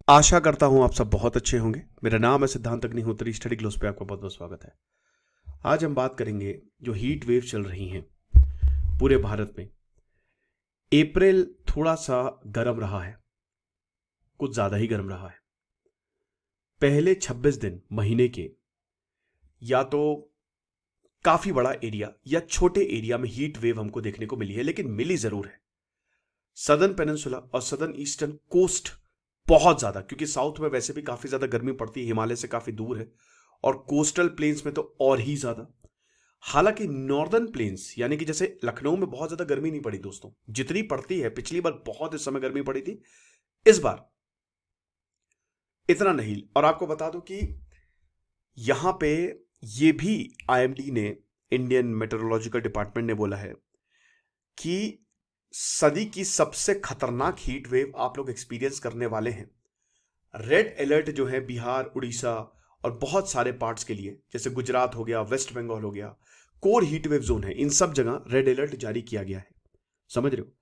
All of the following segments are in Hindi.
आशा करता हूं आप सब बहुत अच्छे होंगे। मेरा नाम है सिद्धांत अग्निहोत्री। स्टडी ग्लोस पे आपका बहुत बहुत स्वागत है। आज हम बात करेंगे जो हीट वेव चल रही हैं पूरे भारत में। अप्रैल थोड़ा सा गर्म रहा है, कुछ ज्यादा ही गर्म रहा है। पहले 26 दिन महीने के या तो काफी बड़ा एरिया या छोटे एरिया में हीट वेव हमको देखने को मिली है, लेकिन मिली जरूर है। सदर्न पेनिनसुला और सदर्न ईस्टर्न कोस्ट बहुत ज्यादा, क्योंकि साउथ में वैसे भी काफी ज्यादा गर्मी पड़ती है, हिमालय से काफी दूर है, और कोस्टल प्लेन्स में तो और ही ज्यादा। हालांकि नॉर्दर्न प्लेन्स यानी कि जैसे लखनऊ में बहुत ज्यादा गर्मी नहीं पड़ी दोस्तों, जितनी पड़ती है। पिछली बार बहुत इस समय गर्मी पड़ी थी, इस बार इतना नहीं। और आपको बता दूं कि यहां पे ये भी आईएमडी ने, इंडियन मेट्रोलॉजिकल डिपार्टमेंट ने बोला है कि सदी की सबसे खतरनाक हीट वेव आप लोग एक्सपीरियंस करने वाले हैं। रेड अलर्ट जो है बिहार, उड़ीसा और बहुत सारे पार्ट्स के लिए, जैसे गुजरात हो गया, वेस्ट बंगाल हो गया, कोर हीट वेव जोन है, इन सब जगह रेड अलर्ट जारी किया गया है। समझ रहे हो?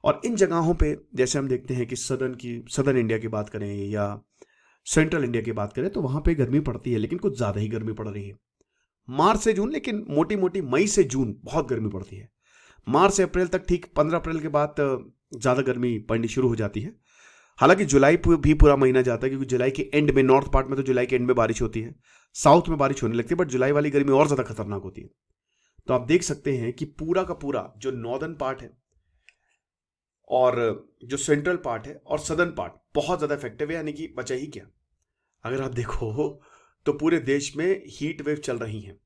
और इन जगहों पे जैसे हम देखते हैं कि सदर्न इंडिया की बात करें या सेंट्रल इंडिया की बात करें, तो वहां पे गर्मी पड़ती है, लेकिन कुछ ज्यादा ही गर्मी पड़ रही है। मार्च से जून, लेकिन मोटी मोटी मई से जून बहुत गर्मी पड़ती है। मार्च से अप्रैल तक ठीक, 15 अप्रैल के बाद ज्यादा गर्मी पड़नी शुरू हो जाती है। हालांकि जुलाई भी पूरा महीना जाता है, क्योंकि जुलाई के एंड में, नॉर्थ पार्ट में तो जुलाई के एंड में बारिश होती है, साउथ में बारिश होने लगती है, बट जुलाई वाली गर्मी और ज्यादा खतरनाक होती है। तो आप देख सकते हैं कि पूरा का पूरा जो नॉर्दर्न पार्ट है और जो सेंट्रल पार्ट है और सदर्न पार्ट बहुत ज्यादा इफेक्टिव है। यानी कि बचा ही क्या, अगर आप देखो तो पूरे देश में हीट वेव चल रही है।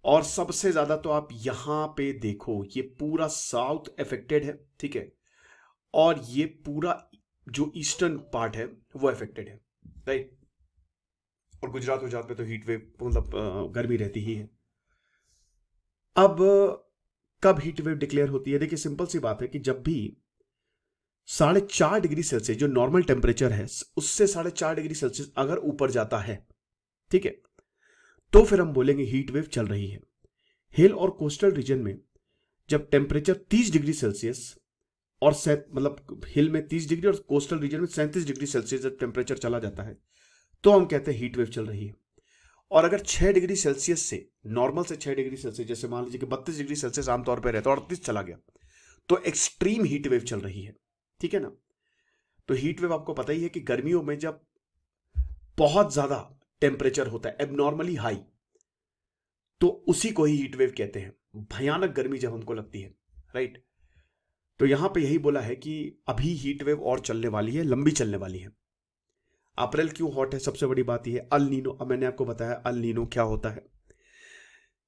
और सबसे ज्यादा तो आप यहां पे देखो, ये पूरा साउथ अफेक्टेड है, ठीक है, और ये पूरा जो ईस्टर्न पार्ट है वो अफेक्टेड है, राइट। और गुजरात में तो हीट वेव मतलब गर्मी रहती ही है। अब कब हीट वेव डिक्लेयर होती है? देखिए, सिंपल सी बात है कि जब भी 4.5 डिग्री सेल्सियस जो नॉर्मल टेम्परेचर है उससे 4.5 डिग्री सेल्सियस अगर ऊपर जाता है, ठीक है, तो फिर हम बोलेंगे हीट वेव चल रही है। हिल और कोस्टल रीजन में जब टेम्परेचर 30 डिग्री सेल्सियस और मतलब हिल में 30 डिग्री और कोस्टल रीजन में 37 डिग्री सेल्सियस जब टेम्परेचर चला जाता है, तो हम कहते हैं हीट वेव चल रही है। और अगर 6 डिग्री सेल्सियस से, नॉर्मल से 6 डिग्री सेल्सियस, जैसे मान लीजिए कि 32 डिग्री सेल्सियस आमतौर पर रहता है और 38 चला गया, तो एक्सट्रीम हीट वेव चल रही है, ठीक है ना। तो हीट वेव आपको पता ही है कि गर्मियों में जब बहुत ज्यादा टेम्परेचर होता है, एबनॉर्मली हाई, तो उसी को ही हीट वेव कहते हैं। भयानक गर्मी जब हमको लगती है, राइट। तो यहां पे यही बोला है कि अभी हीट वेव और चलने वाली है, लंबी चलने वाली है। अप्रैल क्यों हॉट है? सबसे बड़ी बात यह है अल नीनो। अब मैंने आपको बताया अल नीनो क्या होता है,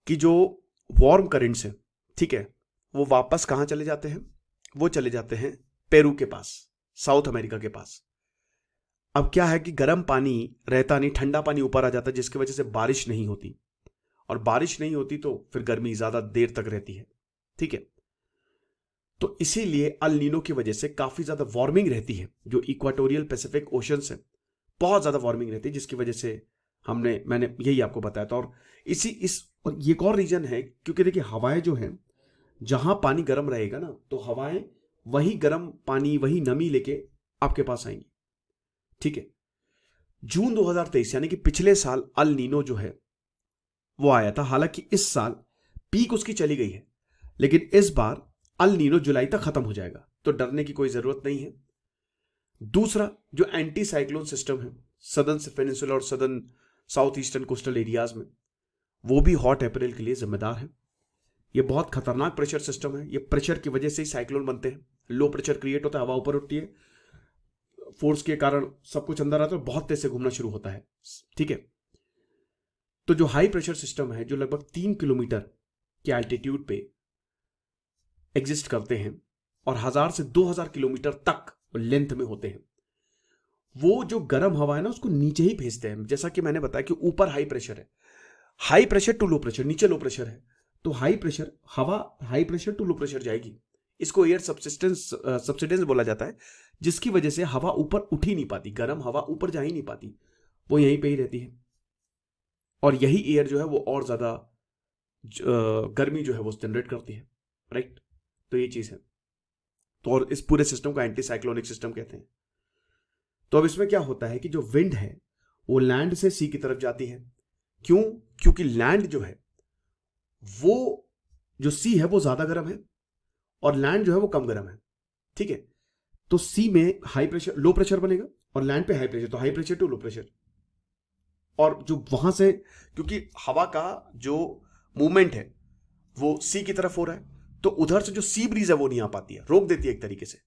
कि जो वार्म करंट्स है, ठीक है, वो वापस कहां चले जाते हैं? वो चले जाते हैं पेरू के पास, साउथ अमेरिका के पास। अब क्या है कि गर्म पानी रहता नहीं, ठंडा पानी ऊपर आ जाता है, जिसकी वजह से बारिश नहीं होती, और बारिश नहीं होती तो फिर गर्मी ज्यादा देर तक रहती है, ठीक है। तो इसीलिए अल नीनो की वजह से काफी ज्यादा वार्मिंग रहती है। जो इक्वाटोरियल पैसिफिक ओशन है, बहुत ज्यादा वार्मिंग रहती है, जिसकी वजह से मैंने यही आपको बताया था। और और ये एक और रीजन है, क्योंकि देखिए हवाएं जो हैं, जहां पानी गर्म रहेगा ना, तो हवाएं वही गर्म पानी, वही नमी लेके आपके पास आएंगी, ठीक है। जून 2023 यानी कि पिछले साल अल नीनो जो है वो आया था। हालांकि इस साल पीक उसकी चली गई है, लेकिन इस बार अल नीनो जुलाई तक खत्म हो जाएगा, तो डरने की कोई जरूरत नहीं है। दूसरा, जो एंटी साइक्लोन सिस्टम है सदर्न पेनिनसुला और southern south eastern coastal areas में, वो भी हॉट अप्रैल के लिए जिम्मेदार है। ये बहुत खतरनाक प्रेशर सिस्टम है। ये प्रेशर की वजह से ही साइक्लोन बनते हैं। लो प्रेशर क्रिएट होता है, हवा ऊपर उठती है, फोर्स के कारण सब कुछ अंदर आता है, बहुत तेज से घूमना शुरू होता है, ठीक है। तो जो हाई प्रेशर सिस्टम है, जो लगभग 3 किलोमीटर के एल्टीट्यूड पे एग्जिस्ट करते हैं और 1000 से 2000 किलोमीटर तक लेंथ में होते हैं, वो जो गर्म हवा है ना, उसको नीचे ही भेजते हैं। जैसा कि मैंने बताया कि ऊपर हाई प्रेशर है, high pressure to low pressure, नीचे लो प्रेशर है, तो हाई प्रेशर हवा high pressure to low pressure जाएगी। इसको एयर सब्सिडेंस बोला जाता है, जिसकी वजह से हवा ऊपर उठ ही नहीं पाती, गर्म हवा ऊपर जा ही नहीं पाती, वो यहीं पे ही रहती है। और यही एयर जो है वो और ज्यादा गर्मी जो है वो जनरेट करती है, राइट। तो ये चीज है। तो और इस पूरे सिस्टम को एंटी साइक्लोनिक सिस्टम कहते हैं। तो अब इसमें क्या होता है कि जो विंड है वो लैंड से सी की तरफ जाती है। क्यों? क्योंकि लैंड जो है वो, जो सी है वो ज्यादा गर्म है और लैंड जो है वो कम गर्म है। ठीक है, तो सी में हाई प्रेशर, लो प्रेशर बनेगा और लैंड पे हाई प्रेशर, तो high pressure to low pressure. और जो वहां से, क्योंकि हवा का जो मूवमेंट है वो सी की तरफ हो रहा है, तो उधर से जो सी ब्रीज है वो नहीं आ पाती है, रोक देती है एक तरीके से,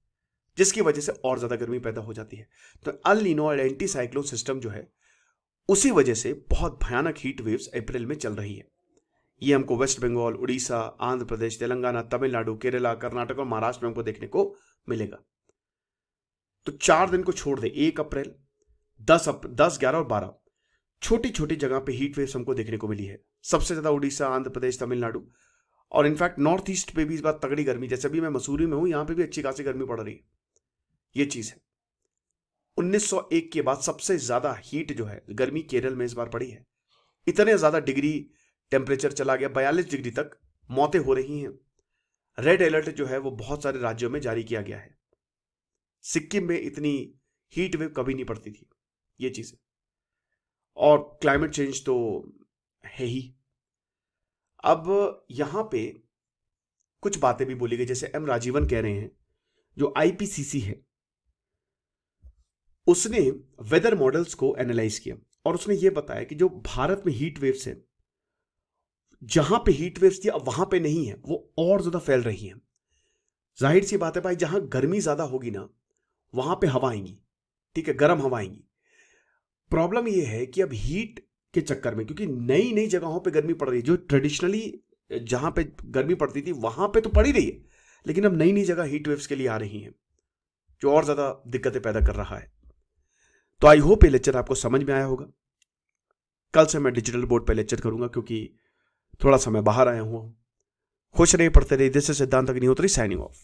जिसकी वजह से और ज्यादा गर्मी पैदा हो जाती है। तो अल नीनो और एंटी साइक्लोन सिस्टम जो है, उसी वजह से बहुत भयानक हीट वेव्स अप्रैल में चल रही है। ये हमको वेस्ट बंगाल, उड़ीसा, आंध्र प्रदेश, तेलंगाना, तमिलनाडु, केरला, कर्नाटक और महाराष्ट्र में हमको देखने को मिलेगा। तो 4 दिन को छोड़ दे, 1 अप्रैल, 10, 11 और 12, छोटी छोटी जगह पे हीट वेव्स हमको देखने को मिली है। सबसे ज्यादा उड़ीसा, आंध्र प्रदेश, तमिलनाडु और इनफैक्ट नॉर्थ ईस्ट पे भी इस बार तगड़ी गर्मी, जैसे अभी मैं मसूरी में हूं, यहां पे भी अच्छी खासी गर्मी पड़ रही है। ये चीज है। 1901 के बाद सबसे ज्यादा हीट जो है, गर्मी केरल में इस बार पड़ी है। इतने ज्यादा डिग्री टेम्परेचर चला गया, 42 डिग्री तक मौतें हो रही हैं। रेड अलर्ट जो है वो बहुत सारे राज्यों में जारी किया गया है। सिक्किम में इतनी हीट वेव कभी नहीं पड़ती थी। ये चीज है। और क्लाइमेट चेंज तो है ही। अब यहां पे कुछ बातें भी बोली गई, जैसे एम राजीवन कह रहे हैं, जो आईपीसीसी है उसने वेदर मॉडल्स को एनालाइज किया और उसने ये बताया कि जो भारत में हीट वेव्स है, जहां पे हीट वेव्स थी अब वहां पे नहीं है, वो और ज्यादा फैल रही हैं। जाहिर सी बात है भाई, जहां गर्मी ज्यादा होगी ना वहां पे हवा आएंगी, ठीक है, गर्म हवा आएंगी। प्रॉब्लम ये है कि अब हीट के चक्कर में, क्योंकि नई नई जगहों पे गर्मी पड़ रही है, जो ट्रेडिशनली जहां पे गर्मी पड़ती थी वहां पे तो पड़ ही रही है, लेकिन अब नई नई जगह हीट वेव्स के लिए आ रही हैं, जो और ज्यादा दिक्कतें पैदा कर रहा है। तो आई होप ये लेक्चर आपको समझ में आया होगा। कल से मैं डिजिटल बोर्ड पे लेक्चर करूंगा, क्योंकि थोड़ा सा मैं बाहर आया हुआ हूं। खुश रहिए, पढ़ते रहिए। दिस इज सिद्धांत अग्निहोत्री साइनिंग ऑफ।